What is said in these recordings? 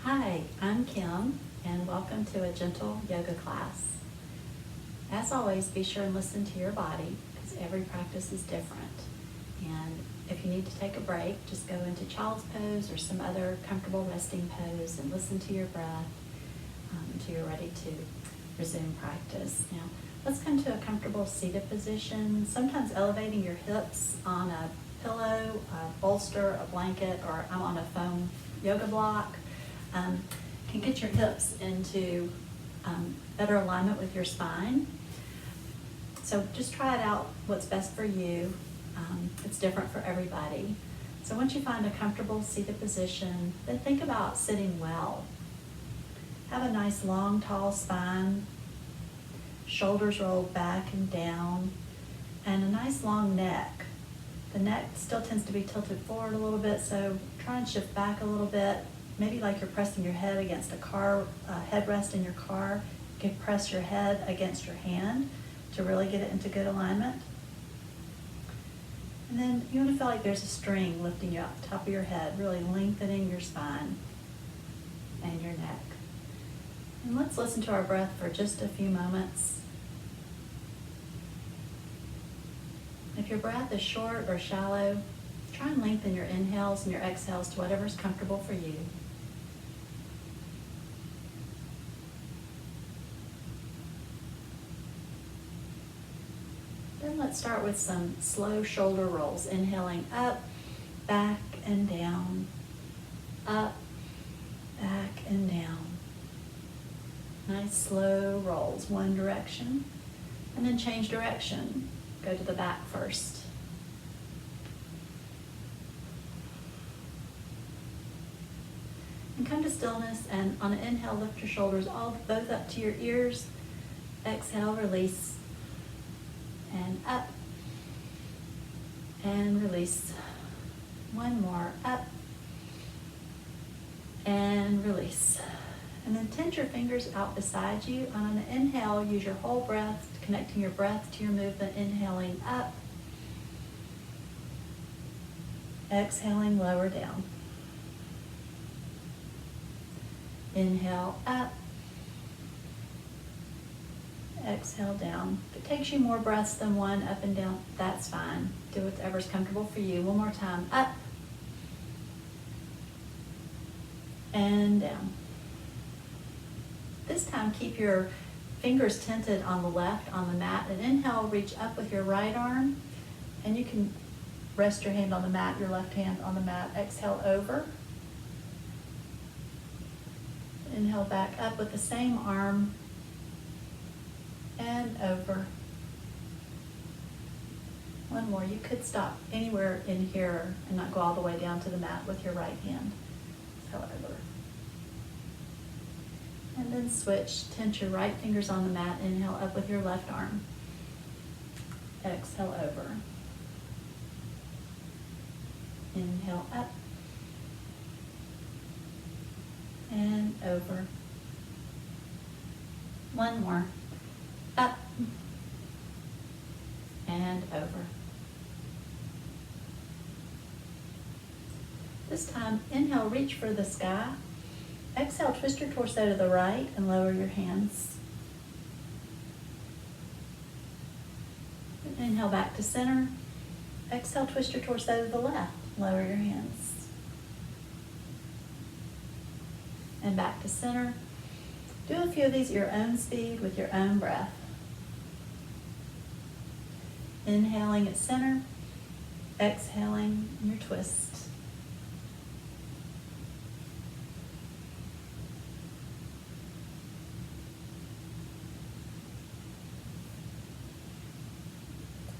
Hi, I'm Kim, and welcome to a gentle yoga class. As always, be sure and listen to your body because every practice is different. And if you need to take a break, just go into child's pose or some other comfortable resting pose and listen to your breath until you're ready to resume practice. Now, let's come to a comfortable seated position, sometimes elevating your hips on a pillow, a bolster, a blanket, or I'm on a foam yoga block. Can get your hips into better alignment with your spine. So just try it out, what's best for you. It's different for everybody. So once you find a comfortable seated position, then think about sitting well. Have a nice long, tall spine, shoulders rolled back and down, and a nice long neck. The neck still tends to be tilted forward a little bit, so try and shift back a little bit. Maybe like you're pressing your head against a car headrest in your car. You can press your head against your hand to really get it into good alignment. And then you want to feel like there's a string lifting you up the top of your head, really lengthening your spine and your neck. And let's listen to our breath for just a few moments. If your breath is short or shallow, try and lengthen your inhales and your exhales to whatever's comfortable for you. Then let's start with some slow shoulder rolls, inhaling up, back, and down, up, back, and down. Nice slow rolls, one direction, and then change direction. Go to the back first. And come to stillness, and on an inhale, lift your shoulders both up to your ears. Exhale, release, and up, and release. One more, up, and release. And then tend your fingers out beside you. On an inhale, use your whole breath, connecting your breath to your movement, inhaling up, exhaling lower down. Inhale up, exhale down. If it takes you more breaths than one, up and down, that's fine. Do whatever's comfortable for you. One more time, up and down. This time, keep your fingers tented on the left on the mat, and inhale, reach up with your right arm, and you can rest your hand on the mat, your left hand on the mat. Exhale over. Inhale back up with the same arm and over. One more. You could stop anywhere in here and not go all the way down to the mat with your right hand. Exhale over. And then switch. Tense your right fingers on the mat. Inhale up with your left arm. Exhale over. Inhale up and over. One more. Up and over. This time, inhale, reach for the sky. Exhale, twist your torso to the right and lower your hands. Inhale back to center. Exhale, twist your torso to the left, lower your hands. And back to center. Do a few of these at your own speed with your own breath. Inhaling at center, exhaling your twist.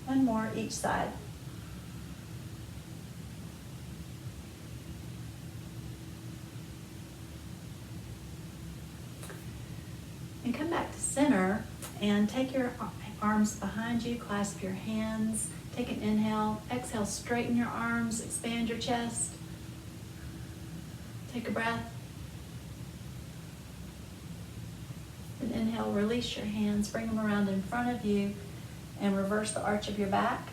One more each side. And come back to center and take your arms behind you, clasp your hands, take an inhale, exhale, straighten your arms, expand your chest. Take a breath. And inhale, release your hands, bring them around in front of you, and reverse the arch of your back.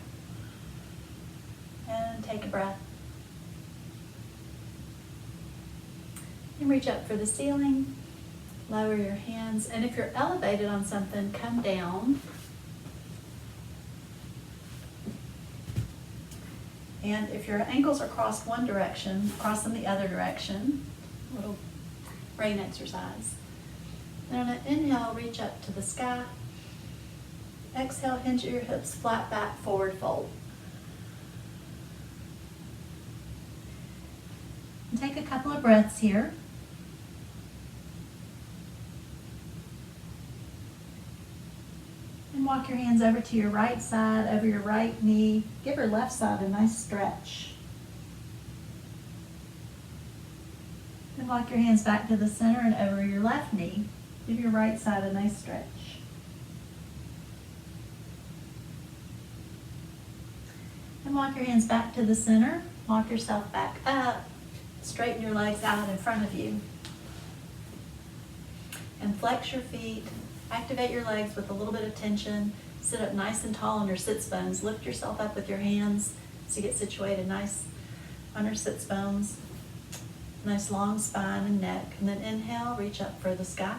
And take a breath. And reach up for the ceiling, lower your hands, and if you're elevated on something, come down. And if your ankles are crossed one direction, cross them the other direction. A little brain exercise. And on an inhale, reach up to the sky. Exhale, hinge at your hips, flat back, forward fold. And take a couple of breaths here. And walk your hands over to your right side, over your right knee. Give your left side a nice stretch. And walk your hands back to the center and over your left knee. Give your right side a nice stretch. And walk your hands back to the center. Walk yourself back up. Straighten your legs out in front of you. And flex your feet. Activate your legs with a little bit of tension. Sit up nice and tall on your sits bones. Lift yourself up with your hands so you get situated nice on your sits bones. Nice long spine and neck. And then inhale, reach up for the sky.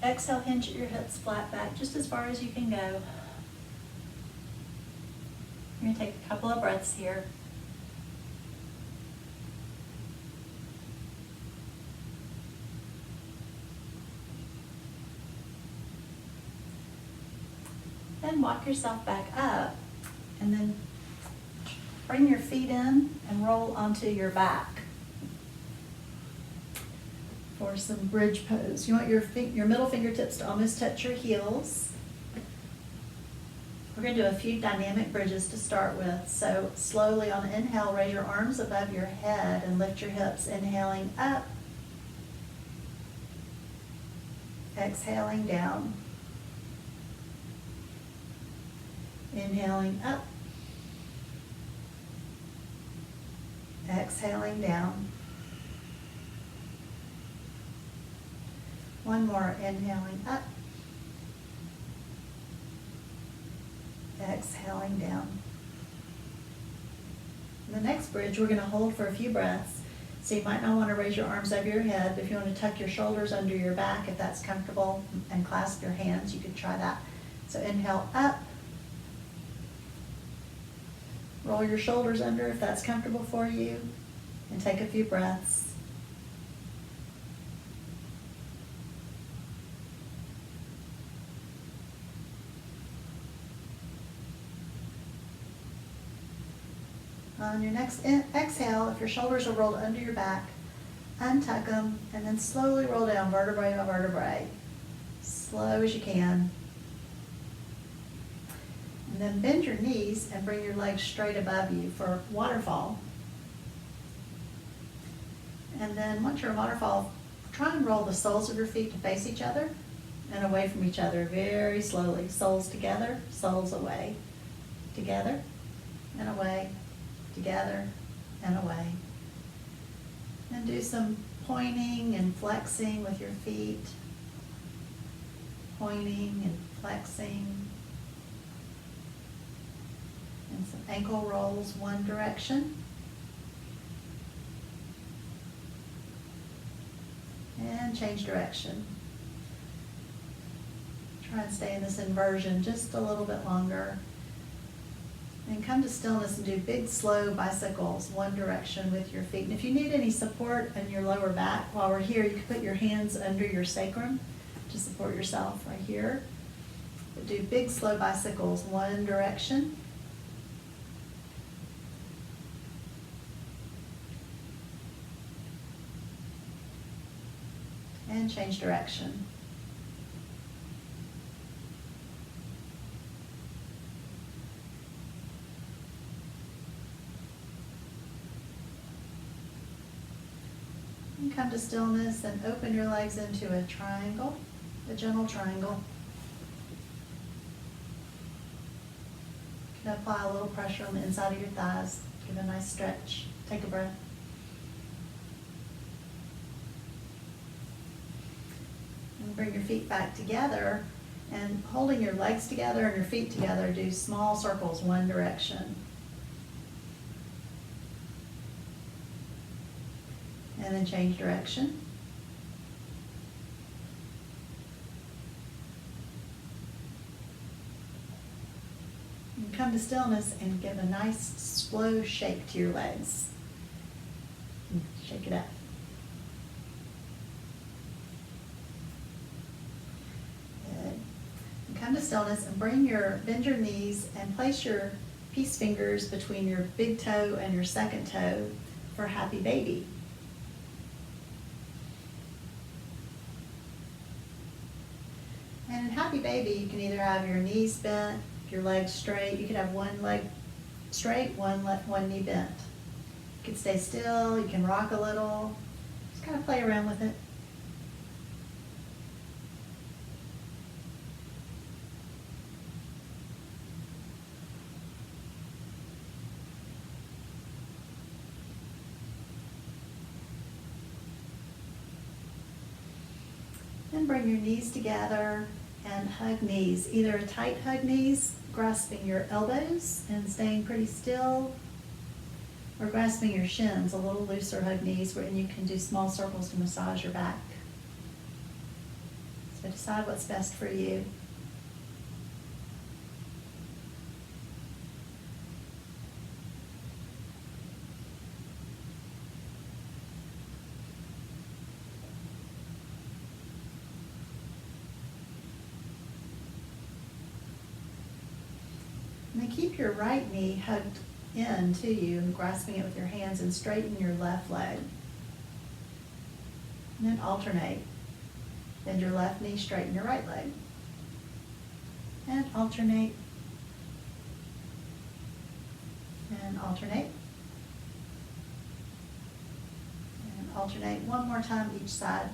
Exhale, hinge at your hips, flat back, just as far as you can go. You're going to take a couple of breaths here. Then walk yourself back up and then bring your feet in and roll onto your back for some bridge pose. You want your middle fingertips to almost touch your heels. We're going to do a few dynamic bridges to start with. So slowly on the inhale, raise your arms above your head and lift your hips, inhaling up, exhaling down. Inhaling up, exhaling down. One more, inhaling up, exhaling down. In the next bridge, we're going to hold for a few breaths. So you might not want to raise your arms over your head, but if you want to tuck your shoulders under your back, if that's comfortable, and clasp your hands, you could try that. So inhale up. Roll your shoulders under if that's comfortable for you, and take a few breaths. On your next exhale, if your shoulders are rolled under your back, untuck them, and then slowly roll down vertebrae by vertebrae, slow as you can. And then bend your knees and bring your legs straight above you for waterfall. And then once you're in waterfall, try and roll the soles of your feet to face each other and away from each other very slowly. Soles together, soles away. Together and away, together and away. And do some pointing and flexing with your feet. Pointing and flexing. And some ankle rolls one direction. And change direction. Try and stay in this inversion just a little bit longer. And come to stillness and do big, slow bicycles one direction with your feet. And if you need any support in your lower back while we're here, you can put your hands under your sacrum to support yourself right here. But do big, slow bicycles one direction. And change direction. And come to stillness and open your legs into a triangle, a gentle triangle. You can apply a little pressure on the inside of your thighs. Give a nice stretch. Take a breath. Bring your feet back together, and holding your legs together and your feet together, do small circles one direction. and then change direction. And come to stillness and give a nice slow shake to your legs. Shake it up. Good. And come to stillness and bend your knees and place your peace fingers between your big toe and your second toe for happy baby. And in happy baby, you can either have your knees bent, your legs straight. You could have one leg straight, one knee bent. You can stay still, you can rock a little. Just kind of play around with it. Then bring your knees together and hug knees. Either a tight hug knees, grasping your elbows and staying pretty still, or grasping your shins, a little looser hug knees, and you can do small circles to massage your back. So decide what's best for you. And then keep your right knee hugged in to you and grasping it with your hands, and straighten your left leg. And then alternate. Bend your left knee, straighten your right leg. And alternate. And alternate. And alternate one more time each side.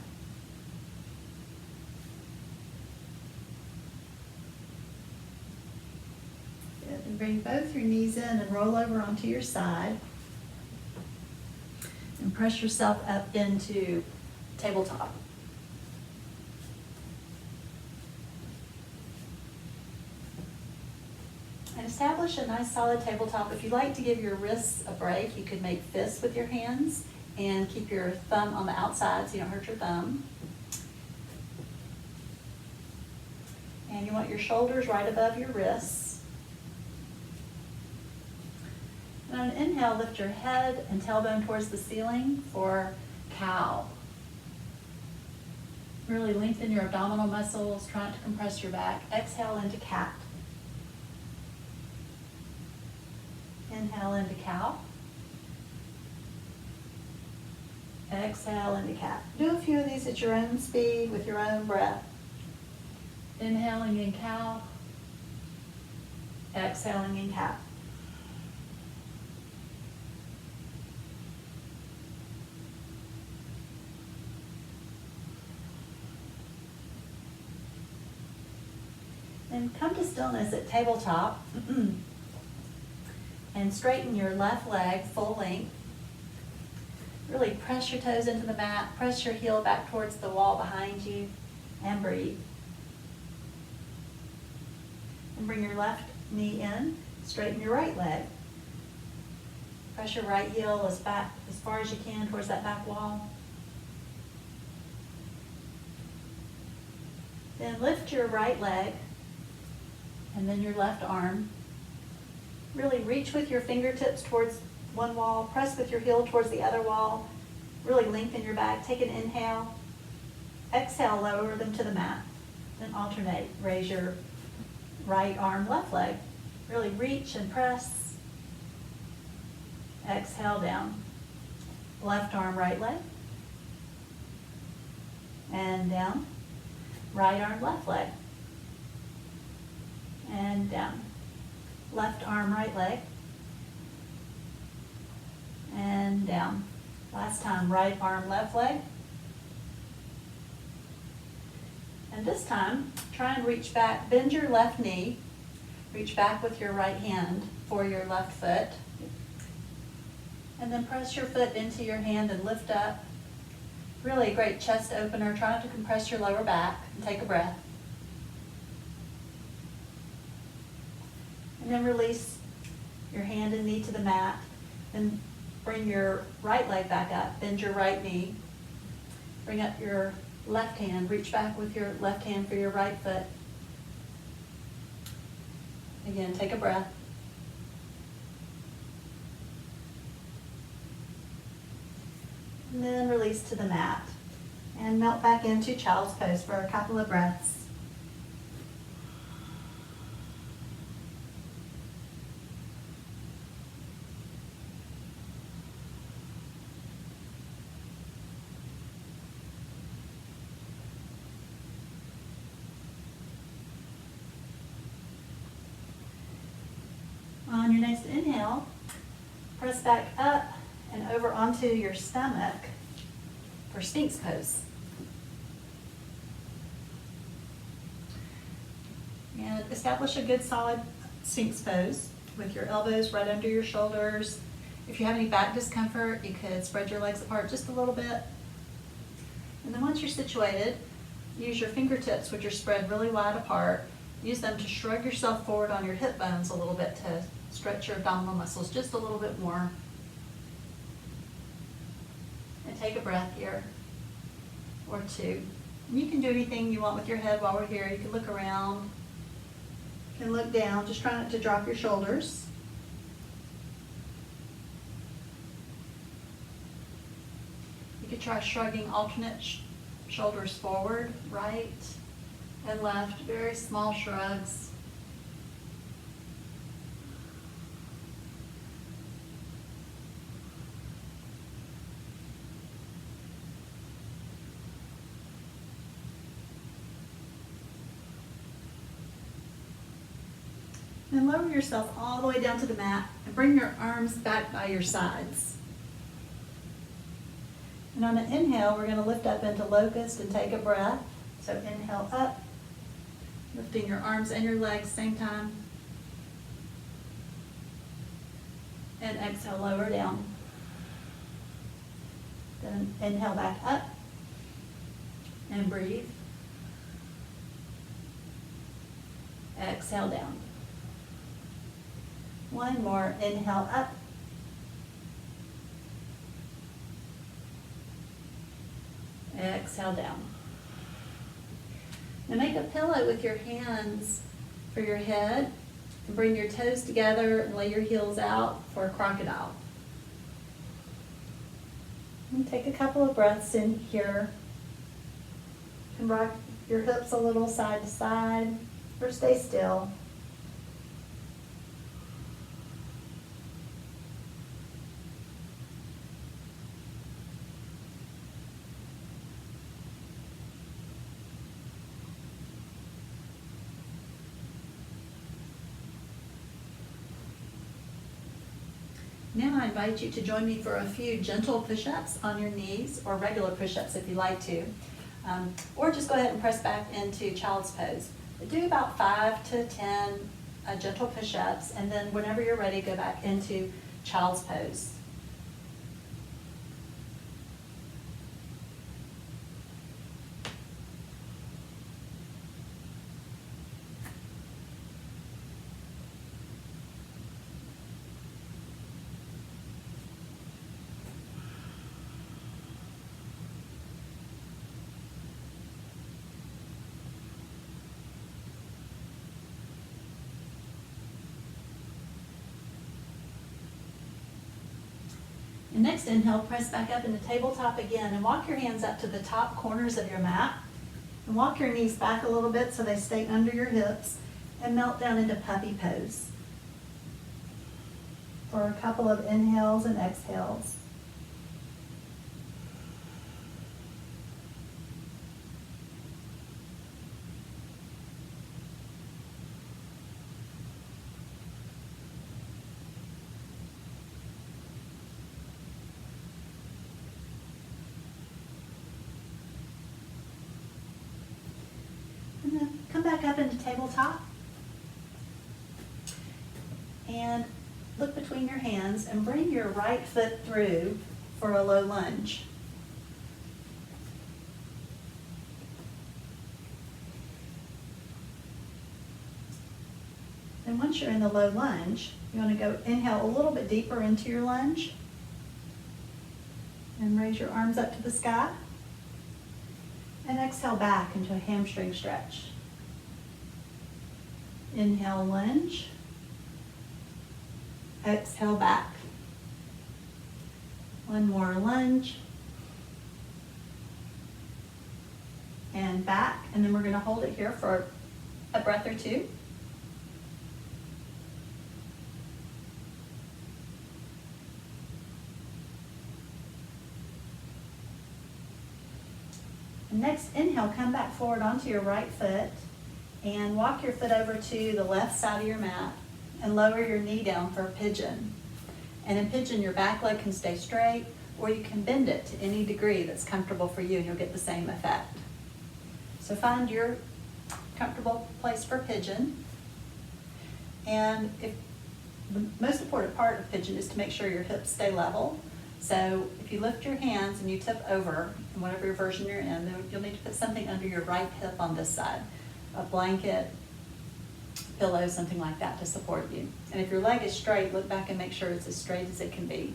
And bring both your knees in and roll over onto your side. And press yourself up into tabletop. And establish a nice solid tabletop. If you like to give your wrists a break, you could make fists with your hands and keep your thumb on the outside so you don't hurt your thumb. And you want your shoulders right above your wrists. And on an inhale, lift your head and tailbone towards the ceiling for cow. Really lengthen your abdominal muscles, try not to compress your back. Exhale into cat. Inhale into cow. Exhale into cat. Do a few of these at your own speed with your own breath. Inhaling in cow. Exhaling in cat. And come to stillness at tabletop and straighten your left leg full length. Really press your toes into the mat, press your heel back towards the wall behind you, and breathe. And bring your left knee in, straighten your right leg. Press your right heel as far as you can towards that back wall. Then lift your right leg and then your left arm. Really reach with your fingertips towards one wall, press with your heel towards the other wall, really lengthen your back, take an inhale, exhale, lower them to the mat, then alternate, raise your right arm, left leg, really reach and press, exhale down, left arm, right leg, and down, right arm, left leg, and down. Left arm, right leg, and down. Last time, right arm, left leg. And this time, try and reach back, bend your left knee, reach back with your right hand for your left foot, and then press your foot into your hand and lift up. Really a great chest opener. Try not to compress your lower back, and take a breath. And then release your hand and knee to the mat. And bring your right leg back up, bend your right knee, bring up your left hand, reach back with your left hand for your right foot. Again, take a breath. And then release to the mat. And melt back into child's pose for a couple of breaths. On your next inhale, press back up and over onto your stomach for Sphinx pose. And establish a good solid Sphinx pose with your elbows right under your shoulders. If you have any back discomfort, you could spread your legs apart just a little bit. And then once you're situated, use your fingertips, which are spread really wide apart. Use them to shrug yourself forward on your hip bones a little bit to stretch your abdominal muscles just a little bit more. And take a breath here, or two. And you can do anything you want with your head while we're here. You can look around, you can look down, just try not to drop your shoulders. You could try shrugging alternate shoulders forward, right and left, very small shrugs. And lower yourself all the way down to the mat and bring your arms back by your sides. And on an inhale, we're going to lift up into locust and take a breath. So inhale up, lifting your arms and your legs same time. And exhale, lower down. Then inhale back up and breathe. Exhale down. One more, inhale up. Exhale down. Now make a pillow with your hands for your head. And bring your toes together and lay your heels out for a crocodile. And take a couple of breaths in here. And rock your hips a little side to side, or stay still. Now I invite you to join me for a few gentle push-ups on your knees, or regular push-ups if you like to. Or just go ahead and press back into child's pose. Do about 5 to 10 gentle push-ups, and then whenever you're ready, go back into child's pose. And next inhale, press back up into tabletop again and walk your hands up to the top corners of your mat. And walk your knees back a little bit so they stay under your hips, and melt down into puppy pose for a couple of inhales and exhales. And then come back up into tabletop and look between your hands and bring your right foot through for a low lunge. And once you're in the low lunge, you want to go inhale a little bit deeper into your lunge And raise your arms up to the sky. And exhale back into a hamstring stretch. Inhale, lunge. Exhale, back. One more lunge. And back. And then we're going to hold it here for a breath or two. Next, inhale, come back forward onto your right foot and walk your foot over to the left side of your mat and lower your knee down for a pigeon. And in pigeon, your back leg can stay straight, or you can bend it to any degree that's comfortable for you and you'll get the same effect. So find your comfortable place for pigeon. And the most important part of pigeon is to make sure your hips stay level. So if you lift your hands and you tip over, in whatever version you're in, then you'll need to put something under your right hip on this side. A blanket, pillow, something like that to support you. And if your leg is straight, look back and make sure it's as straight as it can be.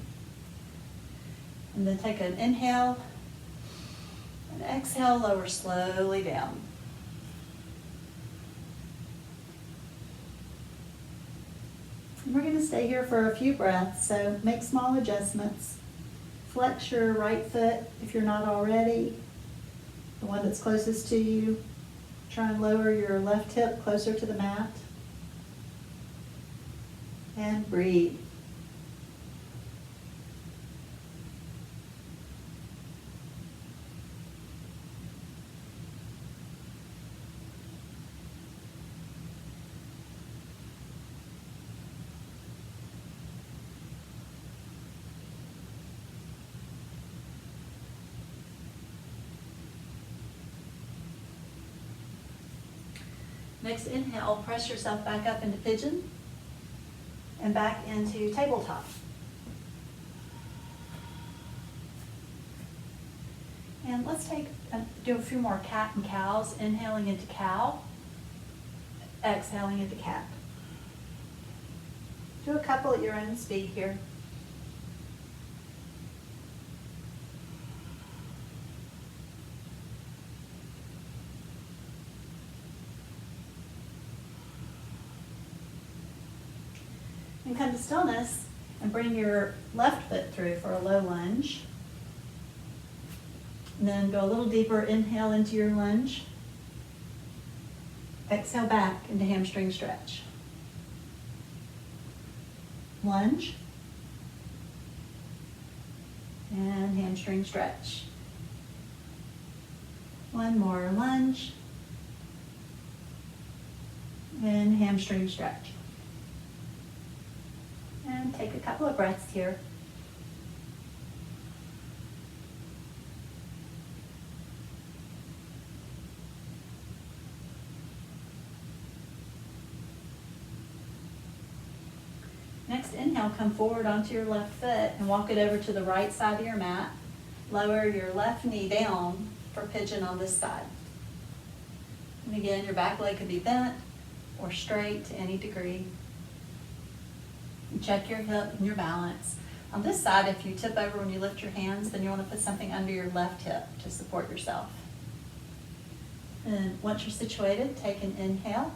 And then take an inhale, and exhale, lower slowly down. And we're going to stay here for a few breaths, so make small adjustments. Flex your right foot if you're not already, the one that's closest to you. Try and lower your left hip closer to the mat. And breathe. Next inhale, press yourself back up into pigeon and back into tabletop. And let's do a few more cat and cows, inhaling into cow, exhaling into cat. Do a couple at your own speed here. And come to stillness and bring your left foot through for a low lunge. And then go a little deeper, inhale into your lunge. Exhale back into hamstring stretch. Lunge. And hamstring stretch. One more lunge. And hamstring stretch. And take a couple of breaths here. Next inhale, come forward onto your left foot and walk it over to the right side of your mat. Lower your left knee down for pigeon on this side. And again, your back leg could be bent or straight to any degree. And check your hip and your balance. On this side, if you tip over when you lift your hands, then you want to put something under your left hip to support yourself. And once you're situated, take an inhale.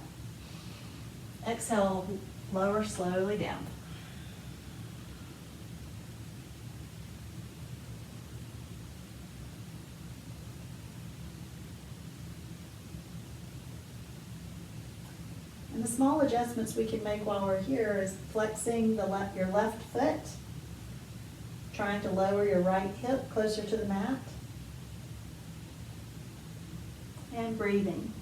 Exhale, lower slowly down. And the small adjustments we can make while we're here is flexing your left foot, trying to lower your right hip closer to the mat, and breathing.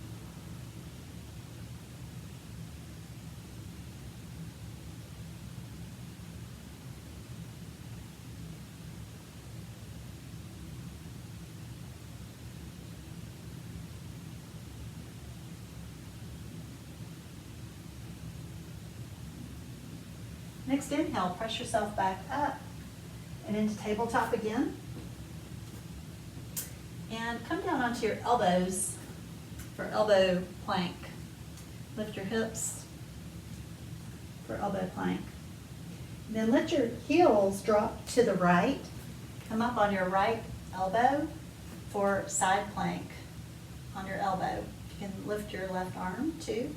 Next inhale, press yourself back up and into tabletop again. And come down onto your elbows for elbow plank. Lift your hips for elbow plank. Then let your heels drop to the right Come up on your right elbow for side plank on your elbow. You can lift your left arm too.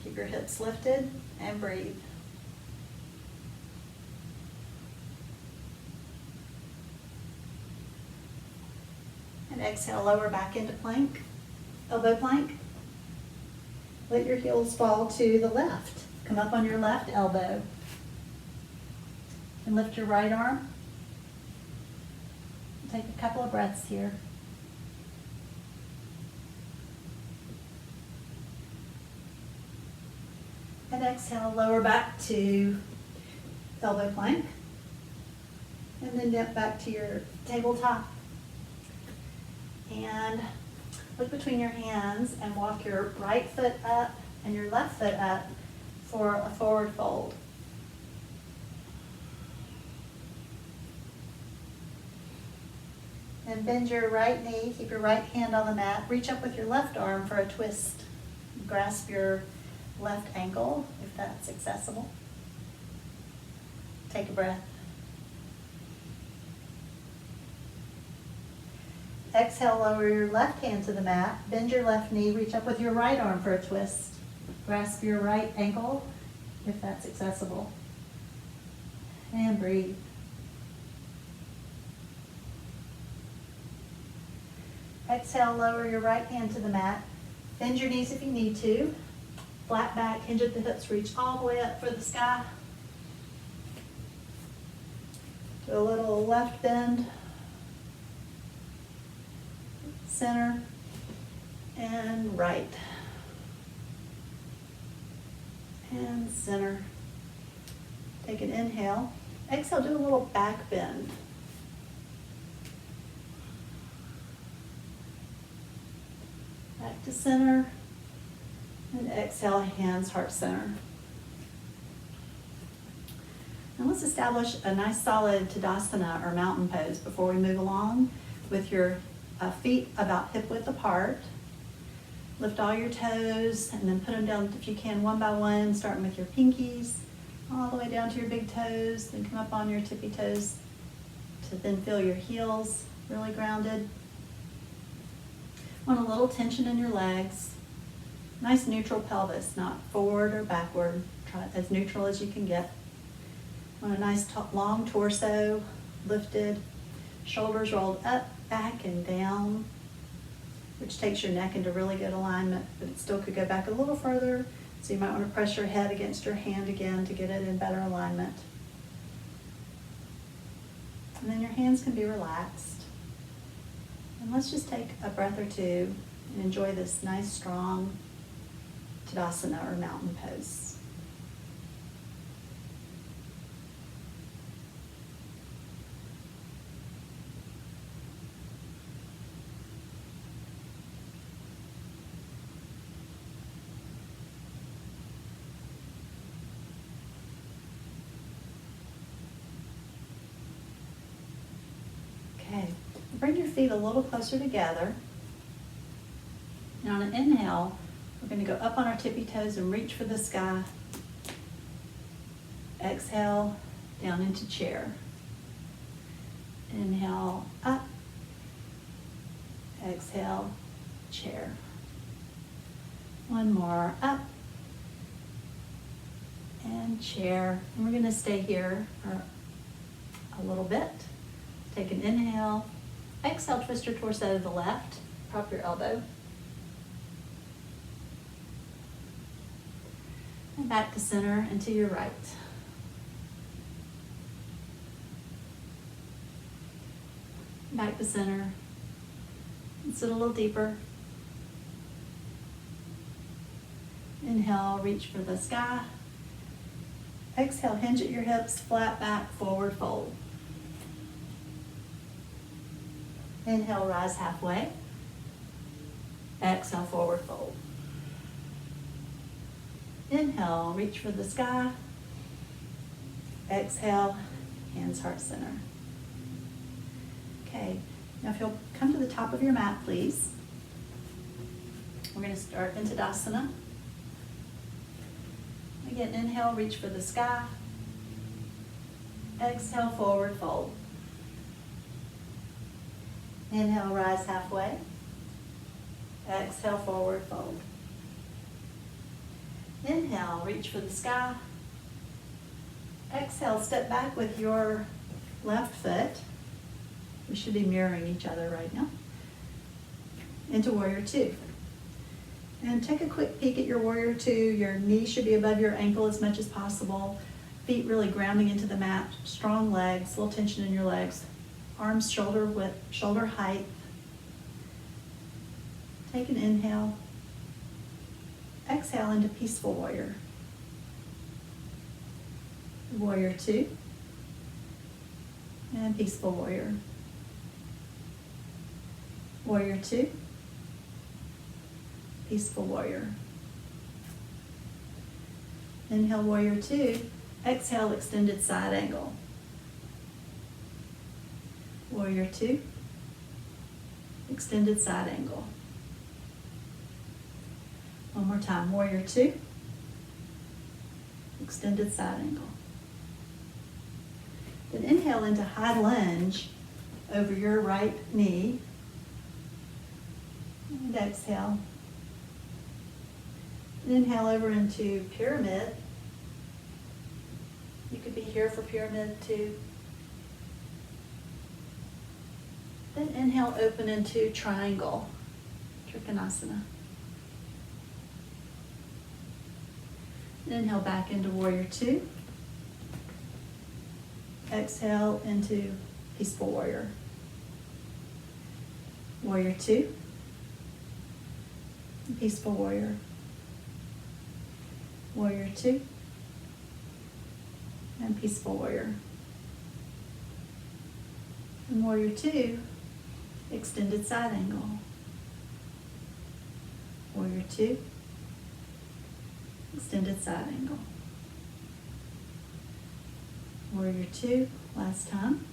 Keep your hips lifted and breathe. And exhale, lower back into plank, elbow plank. Let your heels fall to the left. Come up on your left elbow. And lift your right arm. Take a couple of breaths here. And exhale, lower back to elbow plank. And then dip back to your tabletop. And look between your hands and walk your right foot up and your left foot up for a forward fold. And bend your right knee, keep your right hand on the mat. Reach up with your left arm for a twist. Grasp your left ankle if that's accessible. Take a breath. Exhale, lower your left hand to the mat. Bend your left knee, reach up with your right arm for a twist. Grasp your right ankle if that's accessible. And breathe. Exhale, lower your right hand to the mat. Bend your knees if you need to. Flat back, hinge at the hips, reach all the way up for the sky. Do a little left bend. Center and right. And center. Take an inhale. Exhale, do a little back bend. Back to center. And exhale, hands, heart center. Now let's establish a nice solid Tadasana or mountain pose before we move along with your feet about hip width apart. Lift all your toes and then put them down if you can one by one, starting with your pinkies all the way down to your big toes. Then come up on your tippy toes to then feel your heels really grounded. Want a little tension in your legs. Nice neutral pelvis, not forward or backward. Try as neutral as you can get. Want a nice long torso, lifted, shoulders rolled up, back, and down, which takes your neck into really good alignment, but it still could go back a little further, so you might want to press your head against your hand again to get it in better alignment. And then your hands can be relaxed. And let's just take a breath or two and enjoy this nice, strong Tadasana or mountain pose. Okay, bring your feet a little closer together. And on an inhale, we're going to go up on our tippy toes and reach for the sky. Exhale, down into chair. Inhale, up. Exhale, chair. One more, up. And chair. And we're going to stay here for a little bit. Take an inhale. Exhale, twist your torso to the left. Prop your elbow. And back to center and to your right. Back to center. And sit a little deeper. Inhale, reach for the sky. Exhale, hinge at your hips, flat back, forward fold. Inhale, rise halfway. Exhale, forward fold. Inhale, reach for the sky. Exhale, hands, heart center. Okay, now if you'll come to the top of your mat, please. We're going to start in Tadasana. Again, inhale, reach for the sky. Exhale, forward fold. Inhale, rise halfway. Exhale, forward fold. Inhale, reach for the sky. Exhale, step back with your left foot. We should be mirroring each other right now. Into warrior two. And take a quick peek at your warrior two. Your knee should be above your ankle as much as possible. Feet really grounding into the mat. Strong legs, little tension in your legs. Arms shoulder width, shoulder height. Take an inhale. Exhale into peaceful warrior. Warrior two. And peaceful warrior. Warrior two. Peaceful warrior. Inhale, warrior two. Exhale, extended side angle. Warrior two. Extended side angle. One more time, warrior two. Extended side angle. Then inhale into high lunge over your right knee. And exhale. And inhale over into pyramid. You could be here for pyramid two. Then inhale, open into triangle, Trikonasana. Inhale back into warrior two. Exhale into peaceful warrior. Warrior two. Peaceful warrior. Warrior two. And peaceful warrior. And warrior two, extended side angle. Warrior two, extended side angle. Warrior two, last time,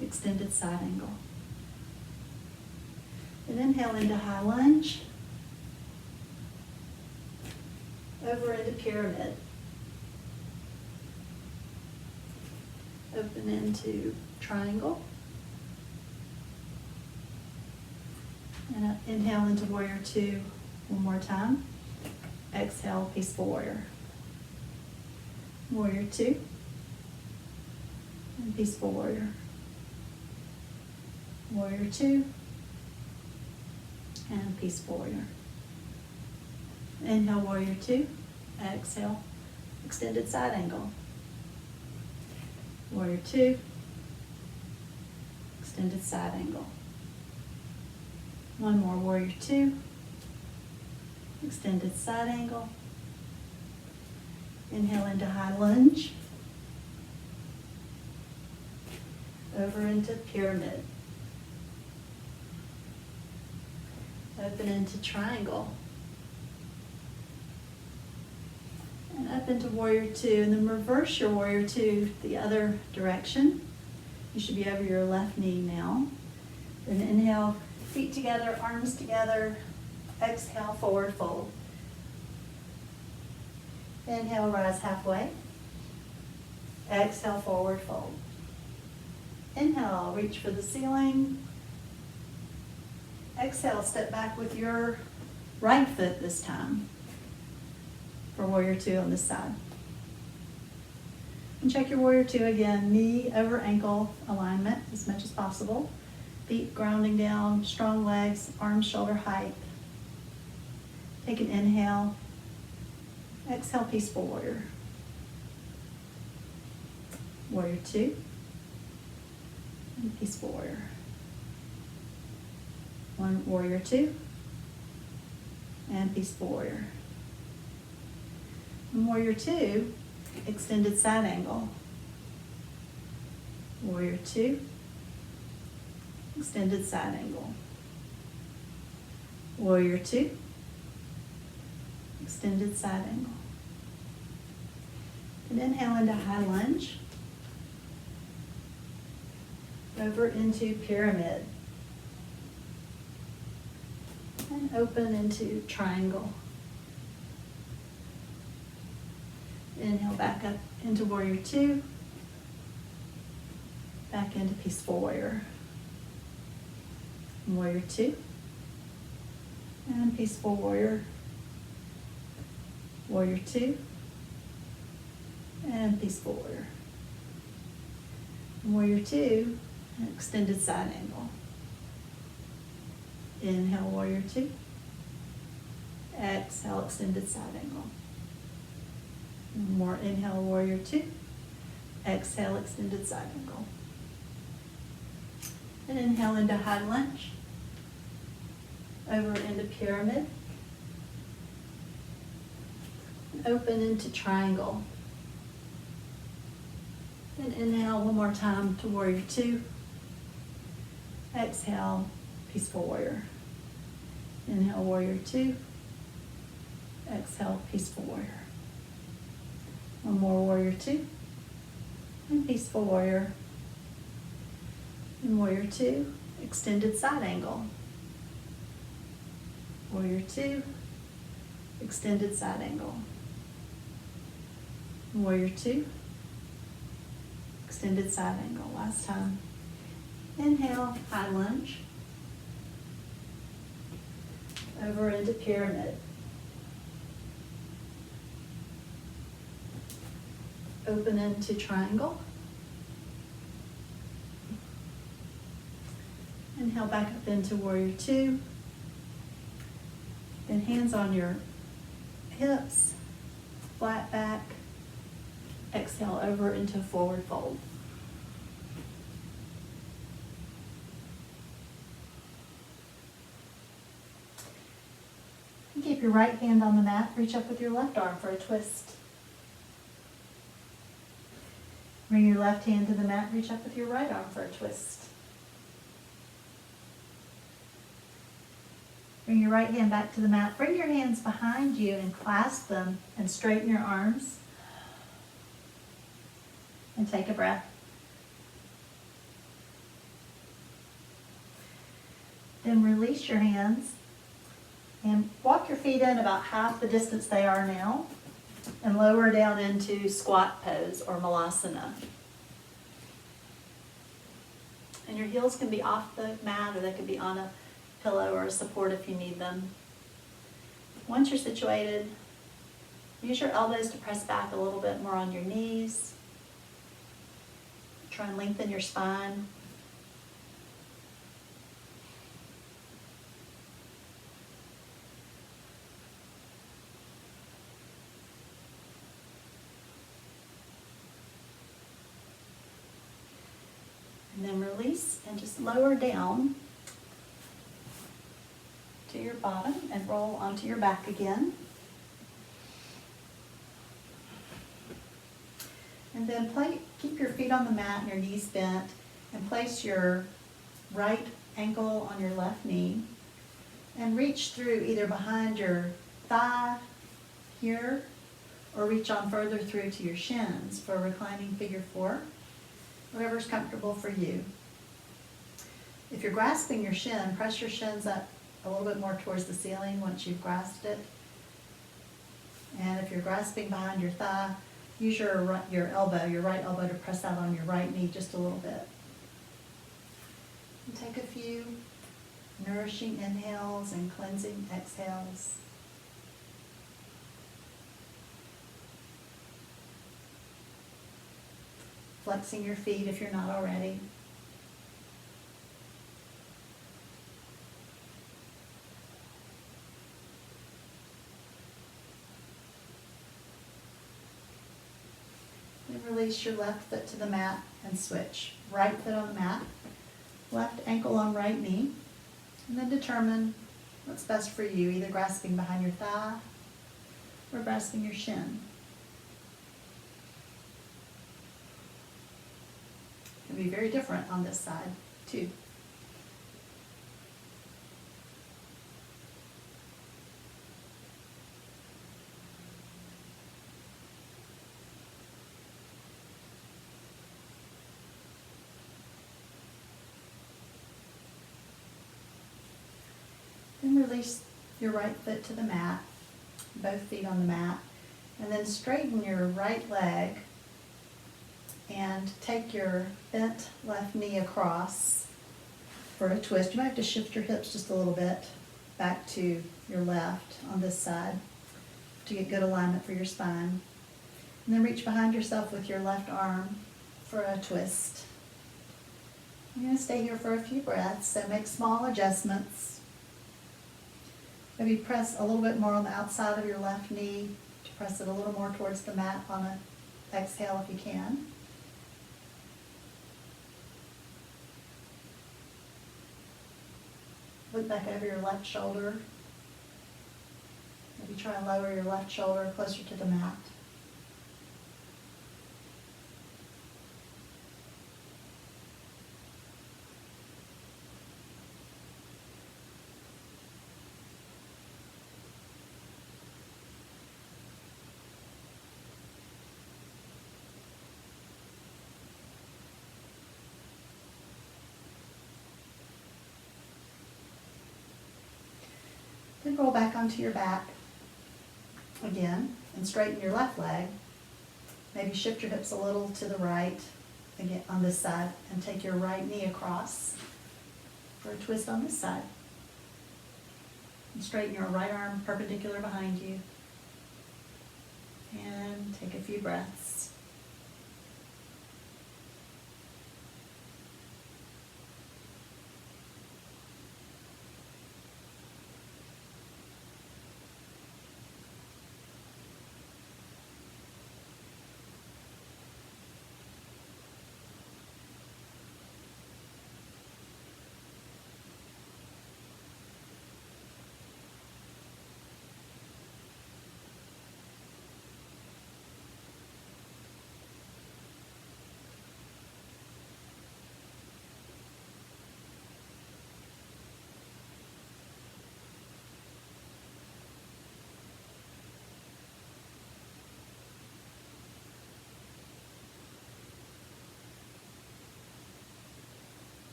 extended side angle. And inhale into high lunge. Over into pyramid. Open into triangle. And inhale into warrior two one more time. Exhale, peaceful warrior. Warrior two. And peaceful warrior. Warrior two. And peaceful warrior. Inhale, warrior two. Exhale, extended side angle. Warrior two. Extended side angle. One more, warrior two. Extended side angle. Inhale into high lunge. Over into pyramid. Open into triangle. And up into warrior two, and then reverse your warrior two the other direction. You should be over your left knee now. Then inhale, feet together, arms together. Exhale, forward fold. Inhale, rise halfway. Exhale, forward fold. Inhale, reach for the ceiling. Exhale, step back with your right foot this time for warrior two on this side. And check your warrior two again, knee over ankle alignment as much as possible. Feet grounding down, strong legs, arms shoulder height. Take an inhale. Exhale, peaceful warrior. Warrior two. And peaceful warrior. One, warrior two. And peaceful warrior. And warrior two, extended side angle. Warrior two. Extended side angle. Warrior two. Extended side angle. And inhale into high lunge. Over into pyramid. And open into triangle. Inhale back up into warrior two. Back into peaceful warrior. Warrior two. And peaceful warrior. Warrior two. And peaceful warrior. Warrior two, and extended side angle. Inhale, warrior two. Exhale, extended side angle. One more inhale, warrior two. Exhale, extended side angle. And inhale into high lunge. Over into pyramid. And open into triangle. And inhale one more time to warrior two. Exhale, peaceful warrior. Inhale, warrior two. Exhale, peaceful warrior. One more, warrior two. And peaceful warrior. And warrior two, extended side angle. Warrior two, extended side angle. Warrior two, extended side angle. Last time. Inhale, high lunge. Over into pyramid. Open into triangle. Inhale back up into warrior two. Then hands on your hips, flat back. Exhale over into forward fold. And keep your right hand on the mat. Reach up with your left arm for a twist. Bring your left hand to the mat. Reach up with your right arm for a twist. Bring your right hand back to the mat. Bring your hands behind you and clasp them and straighten your arms. And take a breath. Then release your hands and walk your feet in about half the distance they are now and lower down into squat pose or malasana. And your heels can be off the mat or they can be on a pillow or a support if you need them. Once you're situated, use your elbows to press back a little bit more on your knees. Try and lengthen your spine. And then release and just lower down to your bottom and roll onto your back again. And then keep your feet on the mat and your knees bent and place your right ankle on your left knee and reach through either behind your thigh here or reach on further through to your shins for reclining figure four, whatever's comfortable for you. If you're grasping your shin, press your shins up a little bit more towards the ceiling once you've grasped it. And if you're grasping behind your thigh, use your right elbow to press out on your right knee just a little bit. And take a few nourishing inhales and cleansing exhales. Flexing your feet if you're not already. Then release your left foot to the mat and switch. Right foot on the mat, left ankle on right knee, and then determine what's best for you, either grasping behind your thigh or grasping your shin. It can be very different on this side, too. Then release your right foot to the mat, both feet on the mat, and then straighten your right leg and take your bent left knee across for a twist. You might have to shift your hips just a little bit back to your left on this side to get good alignment for your spine. And then reach behind yourself with your left arm for a twist. You're going to stay here for a few breaths, so make small adjustments. Maybe press a little bit more on the outside of your left knee to press it a little more towards the mat on an exhale if you can. Look back over your left shoulder. Maybe try and lower your left shoulder closer to the mat. Then roll back onto your back again and straighten your left leg. Maybe shift your hips a little to the right again on this side and take your right knee across for a twist on this side. And straighten your right arm perpendicular behind you. And take a few breaths.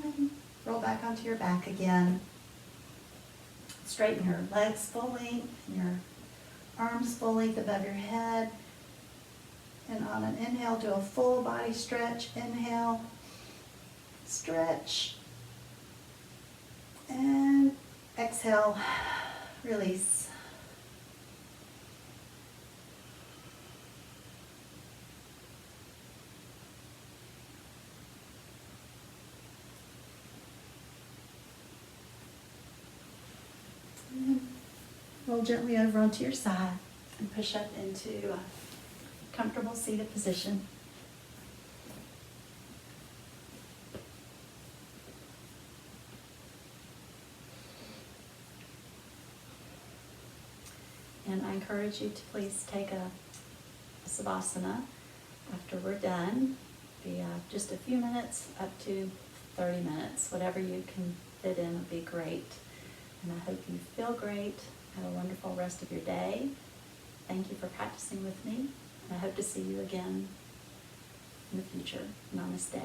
And roll back onto your back again. Straighten your legs full length, and your arms full length above your head. And on an inhale, do a full body stretch. Inhale, stretch. And exhale, release. And roll gently over onto your side and push up into a comfortable seated position. And I encourage you to please take a savasana after we're done. Be just a few minutes up to 30 minutes. Whatever you can fit in would be great. And I hope you feel great. Have a wonderful rest of your day. Thank you for practicing with me. And I hope to see you again in the future. Namaste.